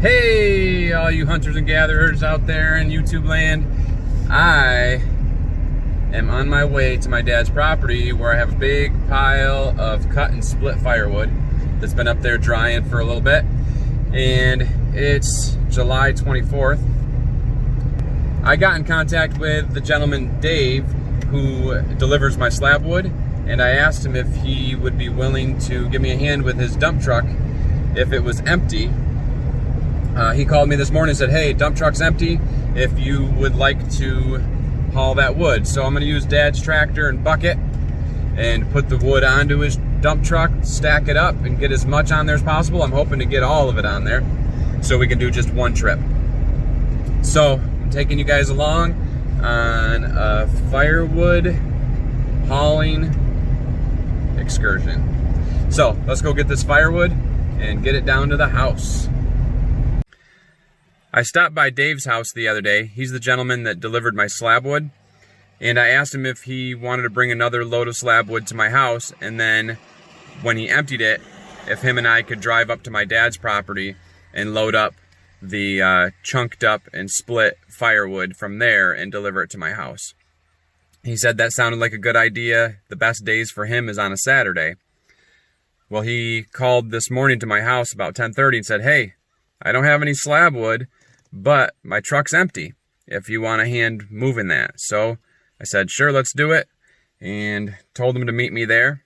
Hey, all you hunters and gatherers out there in YouTube land. I am on my way to my dad's property where I have a big pile of cut and split firewood that's been up there drying for a little bit. And it's July 24th. I got in contact with the gentleman, Dave, who delivers my slab wood, and I asked him if he would be willing to give me a hand with his dump truck if it was empty. He called me this morning and said, hey, dump truck's empty if you would like to haul that wood. So I'm gonna use Dad's tractor and bucket and put the wood onto his dump truck, stack it up, and get as much on there as possible. I'm hoping to get all of it on there so we can do just one trip. So I'm taking you guys along on a firewood hauling excursion. So let's go get this firewood and get it down to the house. I stopped by Dave's house the other day. He's the gentleman that delivered my slab wood. And I asked him if he wanted to bring another load of slab wood to my house. And then when he emptied it, if him and I could drive up to my dad's property and load up the chunked up and split firewood from there and deliver it to my house. He said that sounded like a good idea. The best days for him is on a Saturday. Well, he called this morning to my house about 10:30 and said, hey, I don't have any slab wood, but my truck's empty if you want a hand moving that. So I said, sure, let's do it, and told him to meet me there.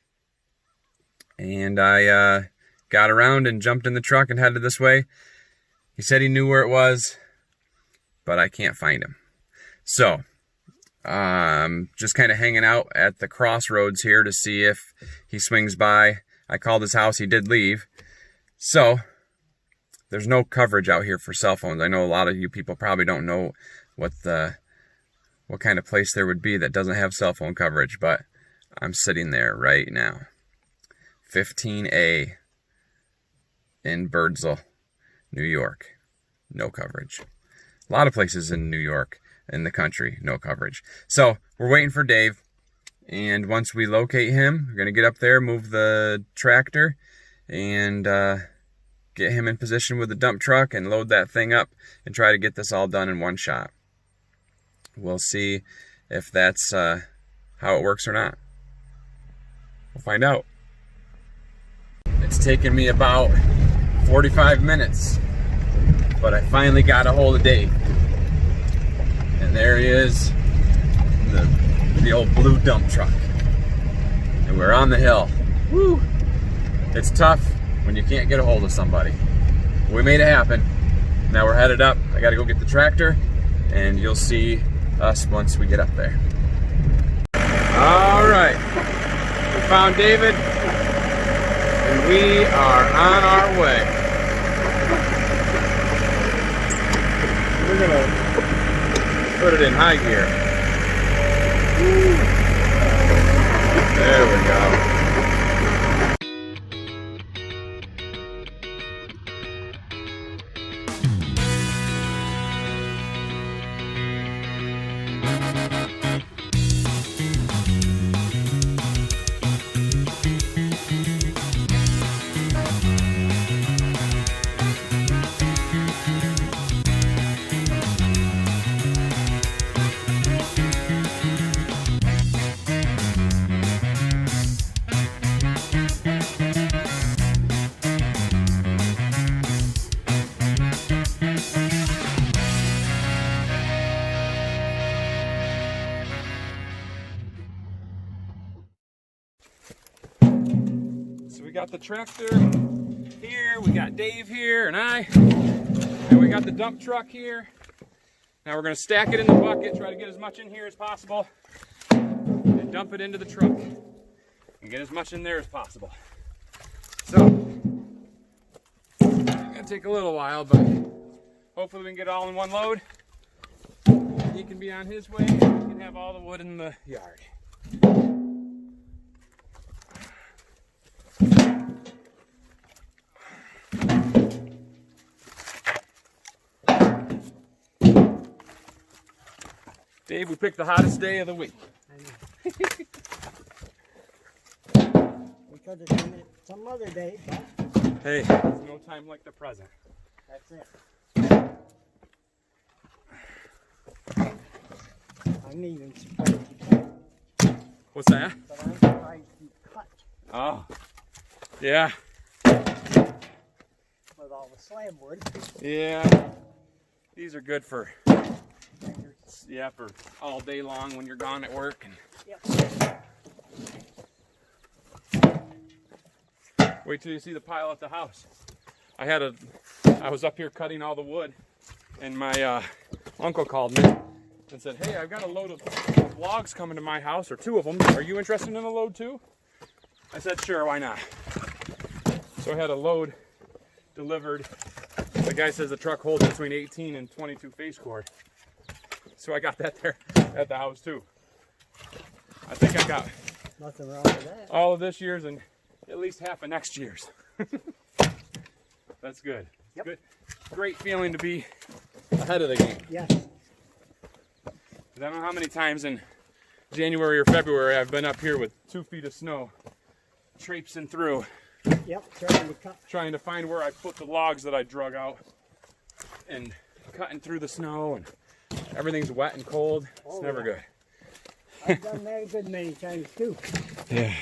And I got around and jumped in the truck and headed this way. He said he knew where it was, but I can't find him. So just kind of hanging out at the crossroads here to see if he swings by. I called his house, he did leave. So there's no coverage out here for cell phones. I know a lot of you people probably don't know what kind of place there would be that doesn't have cell phone coverage, but I'm sitting there right now. 15A in Birdsville, New York. No coverage. A lot of places in New York, in the country, no coverage. So we're waiting for Dave, and once we locate him, we're gonna get up there, move the tractor, and get him in position with the dump truck and load that thing up and try to get this all done in one shot. We'll see if that's how it works or not. We'll find out. It's taken me about 45 minutes, but I finally got a hold of Dave. And there he is, the old blue dump truck. And we're on the hill. Woo! It's tough when you can't get a hold of somebody. We made it happen. Now we're headed up. I gotta go get the tractor, and you'll see us once we get up there. All right, we found David, and we are on our way. We're gonna put it in high gear. Woo. There we go. We got the tractor here, we got Dave here, and we got the dump truck here. Now we're going to stack it in the bucket, try to get as much in here as possible, and dump it into the truck, and get as much in there as possible. So, it's going to take a little while, but hopefully we can get it all in one load. He can be on his way, and we can have all the wood in the yard. Dave, we picked the hottest day of the week. Because it's some other day, but hey, there's no time like the present. That's it. I'm even surprised you cut. What's that? But I'm surprised you cut Oh, yeah. with all the slab wood. Yeah. These are good for, yeah, for all day long when you're gone at work. And Yep. wait till you see the pile at the house. I was up here cutting all the wood, and my uncle called me and said, "Hey, I've got a load of logs coming to my house, or 2 of them. Are you interested in a load too?" I said, "Sure, why not?" So I had a load delivered. The guy says the truck holds between 18 and 22 face cord. So I got that there at the house too. I think I got Nothing wrong with that. all of this year's and at least half of next year's. That's good. Yep. Good. Great feeling to be ahead of the game. Yes. I don't know how many times in January or February I've been up here with 2 feet of snow, traipsing through, Yep. Trying to cut. trying to find where I put the logs that I drug out, and cutting through the snow, and everything's wet and cold. It's never good. I've done that a good many times too. Yeah.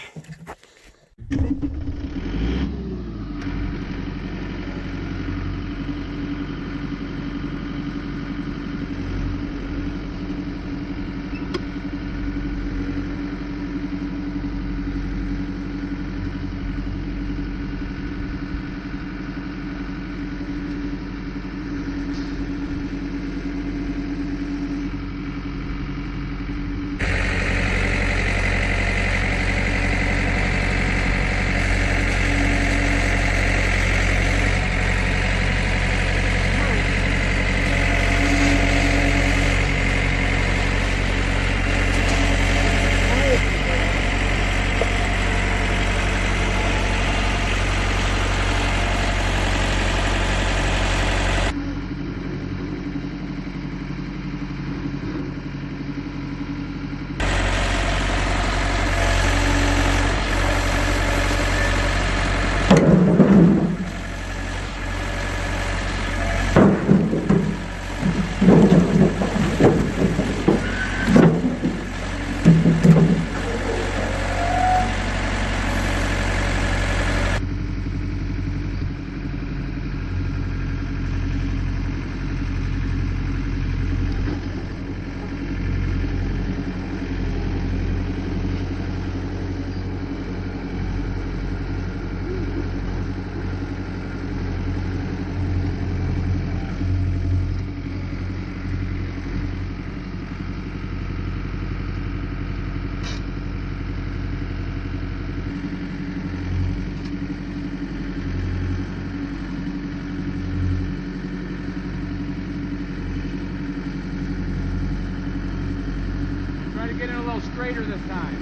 Get it a little straighter this time.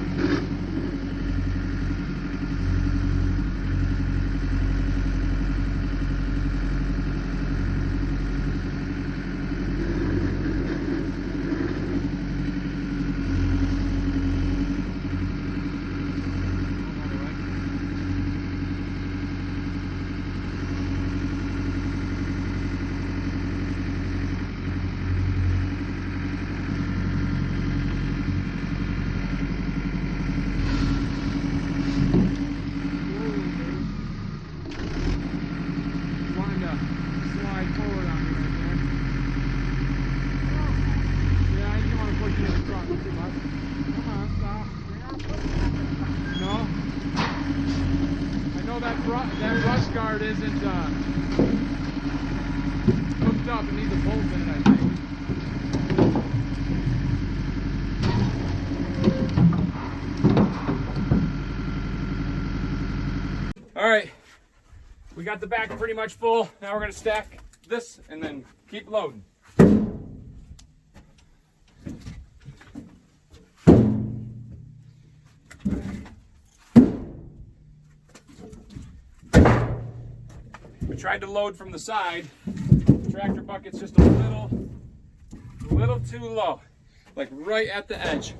That rust guard isn't hooked up. It needs a bolt in it, I think. All right, we got the back pretty much full. Now we're gonna stack this and then keep loading. We tried to load from the side. The tractor bucket's just a little too low, like right at the edge.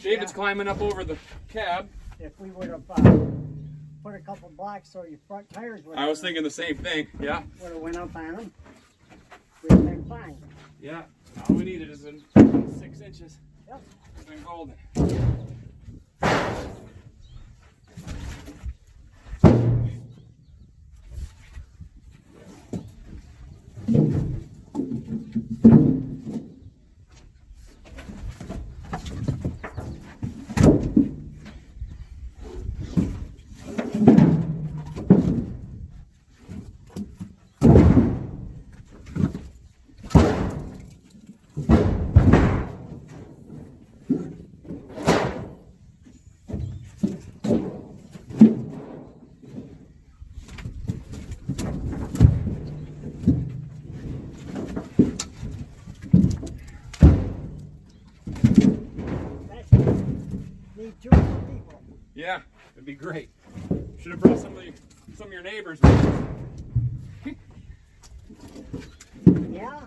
David's climbing up over the cab. If we would have put a couple blocks so your front tires would. I was thinking the same thing. Yeah. Would have went up on them. We'd have been fine. Yeah. All we needed is 6 inches. Yep. It's been golden. Need 2 more people. Yeah, it'd be great. Should have brought some of your neighbors with us. Yeah.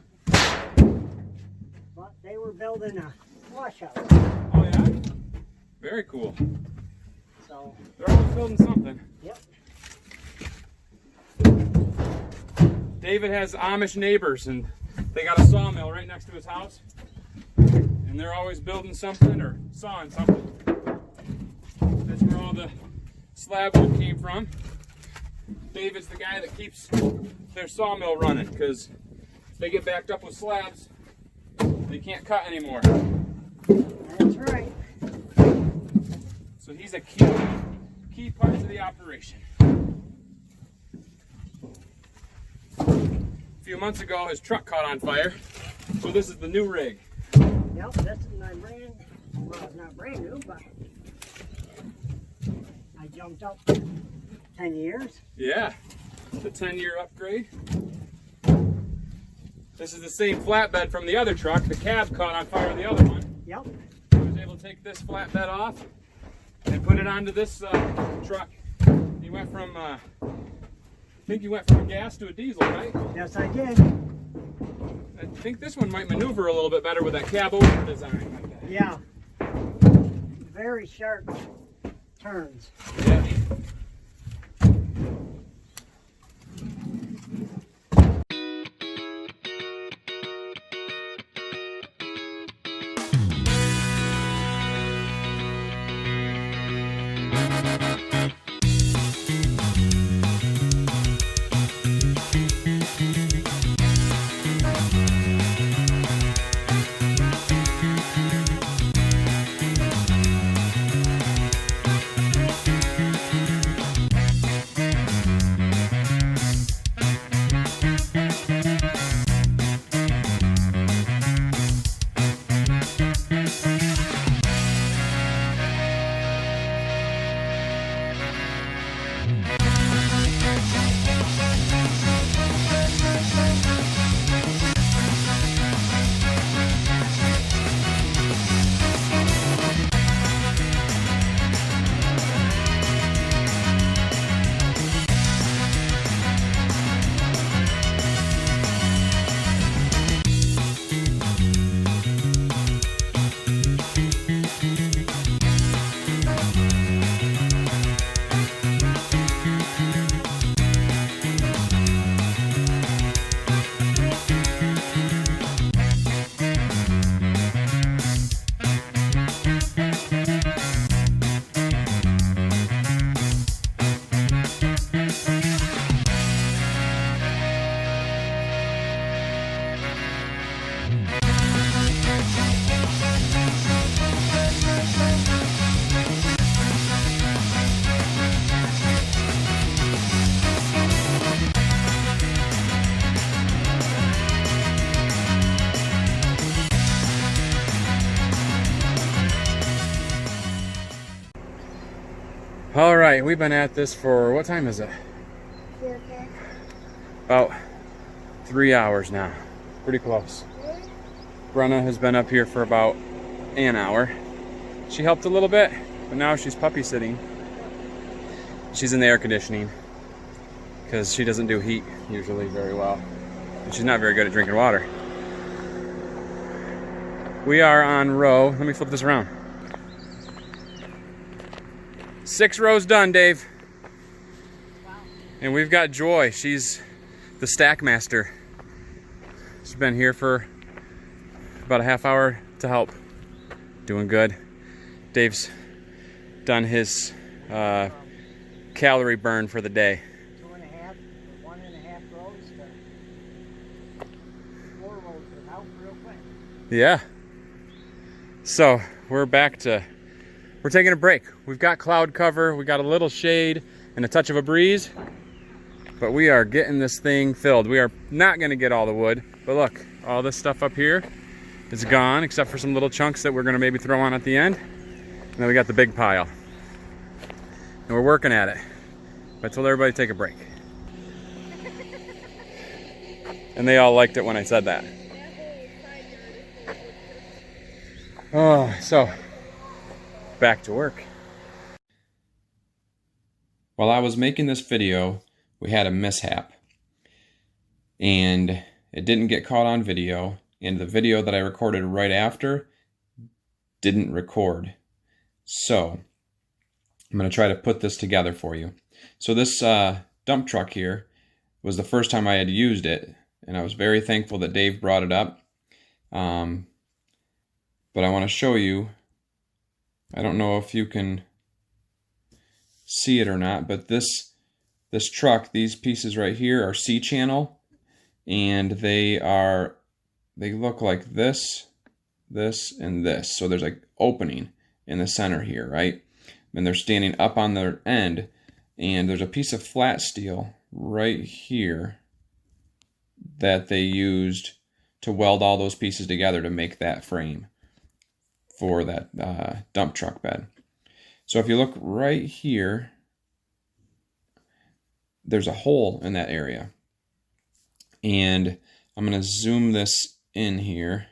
But they were building a washout. Oh yeah? Very cool. So, They're always building something. yep. David has Amish neighbors, and they got a sawmill right next to his house. And they're always building something or sawing something. That's where all the slab wood came from. David's the guy that keeps their sawmill running, because if they get backed up with slabs, they can't cut anymore. That's right. So he's a key part to the operation. A few months ago, his truck caught on fire, so this is the new rig. Yep, this is my brand. Well, it's not brand new, but I jumped up 10 years. Yeah, the 10-year upgrade. This is the same flatbed from the other truck. The cab caught on fire on the other one. Yep. I was able to take this flatbed off and put it onto this truck. He went from, I think you went from a gas to a diesel, right? Yes, I did. I think this one might maneuver a little bit better with that cab over design. Like that. Yeah. Very sharp turns. Yeah. All right, we've been at this for, what time is it? About 3 hours now. Pretty close. Brenna has been up here for about an hour. She helped a little bit, but now she's puppy sitting. She's in the air conditioning because she doesn't do heat usually very well. And she's not very good at drinking water. We are on row, let me flip this around. 6 rows done, Dave. And we've got Joy. She's the stack master. She's been here for about a half hour to help. Doing good. Dave's done his calorie burn for the day. 2.5, 1.5 rows to 4 rows without real quick. Yeah. So we're taking a break. We've got cloud cover, we got a little shade and a touch of a breeze, but we are getting this thing filled. We are not gonna get all the wood, but look, all this stuff up here is gone, except for some little chunks that we're gonna maybe throw on at the end. And then we got the big pile. And we're working at it. I told everybody to take a break. And they all liked it when I said that. Oh, so back to work. While I was making this video, we had a mishap. And it didn't get caught on video. And the video that I recorded right after didn't record. So I'm going to try to put this together for you. So this dump truck here was the first time I had used it, and I was very thankful that Dave brought it up. But I want to show you, I don't know if you can see it or not, but this truck, these pieces right here are C-channel, and they look like this, and this. So there's like opening in the center here, right? And they're standing up on their end, and there's a piece of flat steel right here that they used to weld all those pieces together to make that frame for that dump truck bed. So if you look right here, there's a hole in that area. And I'm going to zoom this in here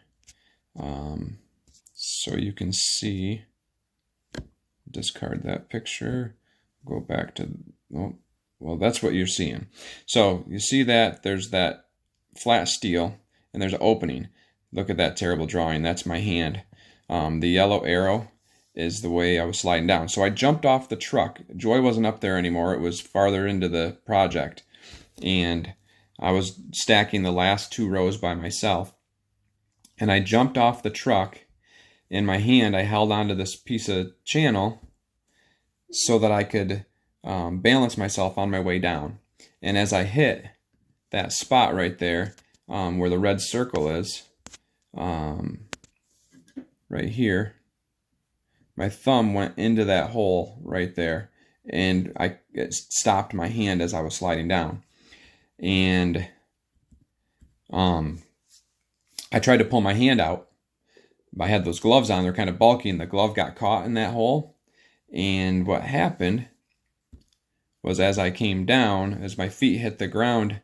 so you can see. Discard that picture, go back to, oh, well, that's what you're seeing. So you see that there's that flat steel and there's an opening. Look at that terrible drawing. That's my hand. The yellow arrow is the way I was sliding down. So I jumped off the truck. Joy wasn't up there anymore. It was farther into the project. And I was stacking the last 2 rows by myself. And I jumped off the truck. In my hand, I held onto this piece of channel so that I could balance myself on my way down. And as I hit that spot right there, where the red circle is, right here, my thumb went into that hole right there, and it stopped my hand as I was sliding down. And I tried to pull my hand out. I had those gloves on, they're kind of bulky, and the glove got caught in that hole. And what happened was, as I came down, as my feet hit the ground,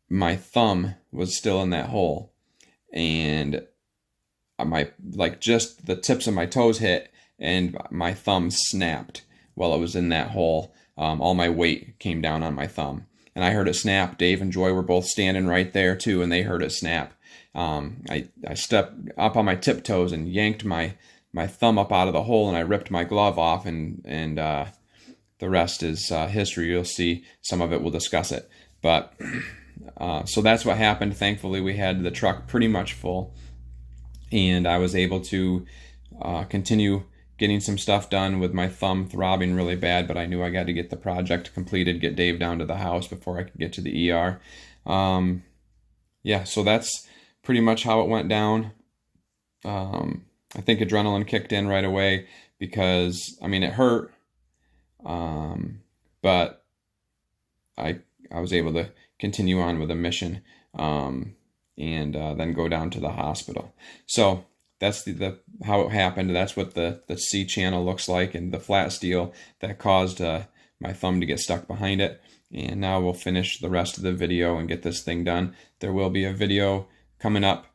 my thumb was still in that hole. And just the tips of my toes hit, and my thumb snapped while it was in that hole. All my weight came down on my thumb. And I heard it snap. Dave and Joy were both standing right there too, and they heard it snap. I stepped up on my tiptoes and yanked my thumb up out of the hole, and I ripped my glove off, and the rest is history. You'll see some of it, we'll discuss it. But so that's what happened. Thankfully, we had the truck pretty much full, and I was able to continue getting some stuff done with my thumb throbbing really bad, but I knew I got to get the project completed, get Dave down to the house before I could get to the ER. Yeah, so that's pretty much how it went down. I think adrenaline kicked in right away because, I mean, it hurt, but I was able to continue on with the mission, and then go down to the hospital. So that's how it happened. That's what the C channel looks like, and the flat steel that caused my thumb to get stuck behind it. And now we'll finish the rest of the video and get this thing done. There will be a video coming up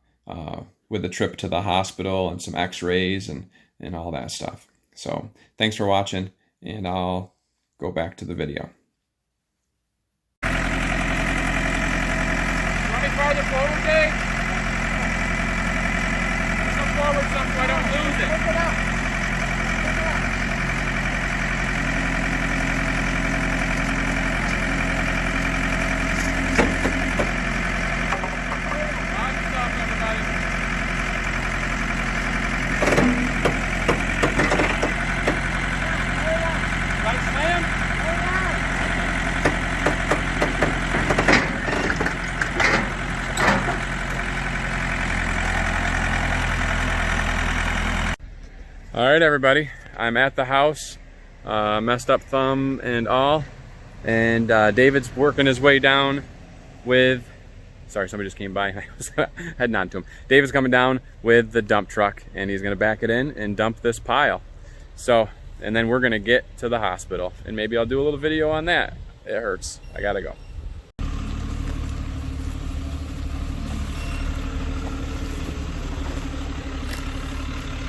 with a trip to the hospital and some x-rays and all that stuff. So thanks for watching, and I'll go back to the video. Running farther forward, Dave? Come forward some so I don't lose it. Pick it up. Pick it up. All right, everybody, I'm at the house, messed up thumb and all, and David's working his way down with, sorry, somebody just came by, I was heading on to him. David's coming down with the dump truck, and he's gonna back it in and dump this pile. So, and then we're gonna get to the hospital, and maybe I'll do a little video on that. It hurts, I gotta go.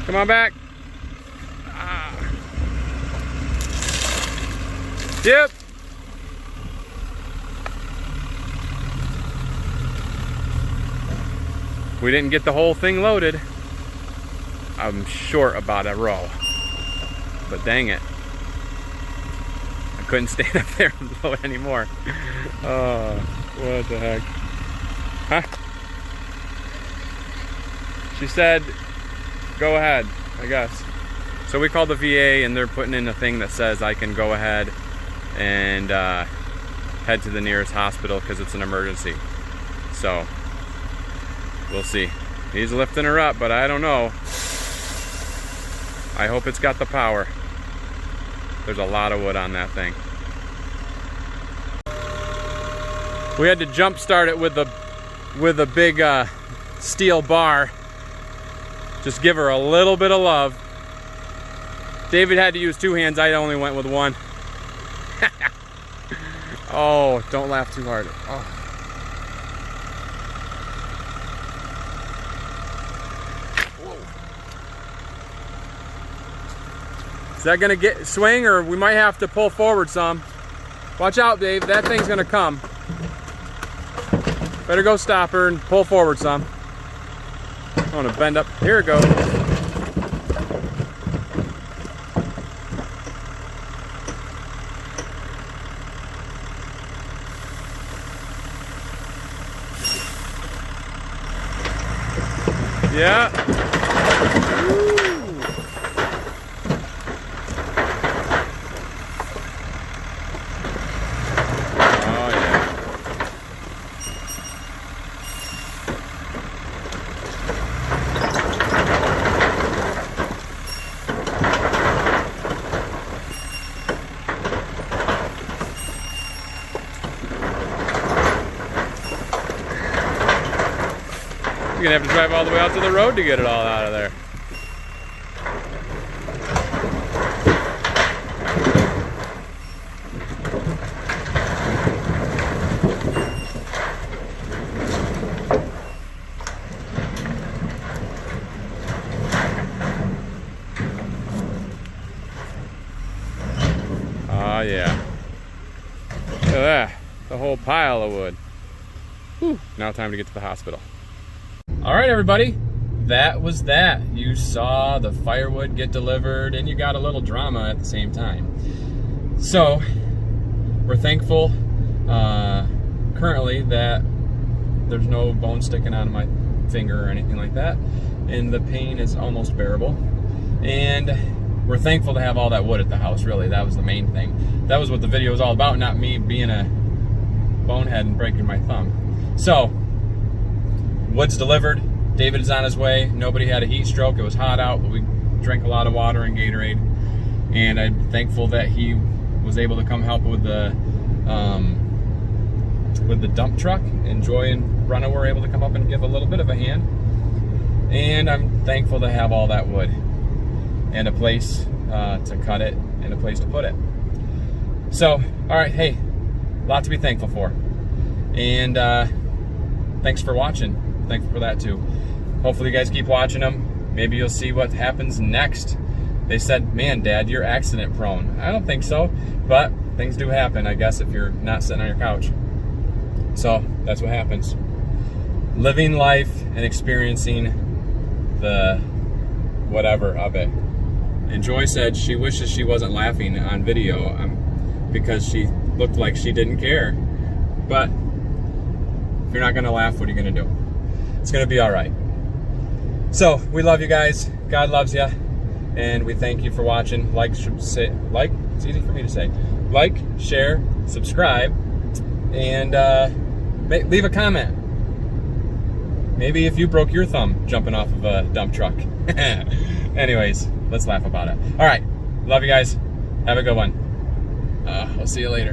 Come on back. Yep. We didn't get the whole thing loaded. I'm short about a row, but dang it. I couldn't stand up there and load anymore. Oh, what the heck. Huh? She said, go ahead, I guess. So we called the VA and they're putting in a thing that says I can go ahead and head to the nearest hospital because it's an emergency. So we'll see. He's lifting her up, but I don't know. I hope it's got the power. There's a lot of wood on that thing. We had to jump start it with a big steel bar. Just give her a little bit of love. David had to use 2 hands. I only went with 1. Oh, don't laugh too hard. Oh. Is that gonna get swing, or we might have to pull forward some? Watch out, Dave. That thing's gonna come. Better go stop her and pull forward some. I want to bend up. Here it goes. Yeah. Woo. Oh yeah. You're gonna have to drive all the way out to the road to get it all out of there. Oh yeah. Look at that. The whole pile of wood. Whew. Now time to get to the hospital. All right, everybody, that was that. You saw the firewood get delivered and you got a little drama at the same time. So we're thankful currently that there's no bone sticking out of my finger or anything like that, and the pain is almost bearable. And we're thankful to have all that wood at the house. Really, that was the main thing. That was what the video was all about, not me being a bonehead and breaking my thumb. So wood's delivered. David is on his way. Nobody had a heat stroke. It was hot out, but we drank a lot of water and Gatorade. And I'm thankful that he was able to come help with the dump truck. And Joy and Brenna were able to come up and give a little bit of a hand. And I'm thankful to have all that wood and a place to cut it and a place to put it. So, all right, hey, a lot to be thankful for. And thanks for watching. Thankful for that too. Hopefully you guys keep watching them. Maybe you'll see what happens next. They said, man, Dad, you're accident prone. I don't think so, but things do happen, I guess, if you're not sitting on your couch. So that's what happens. Living life and experiencing the whatever of it. And Joy said she wishes she wasn't laughing on video because she looked like she didn't care. But if you're not gonna laugh, what are you gonna do? It's gonna be all right. So we love you guys. God loves you, and we thank you for watching. Like, it's easy for me to say. Like, share, subscribe, and leave a comment. Maybe if you broke your thumb jumping off of a dump truck. Anyways, let's laugh about it. All right, love you guys. Have a good one. I'll see you later.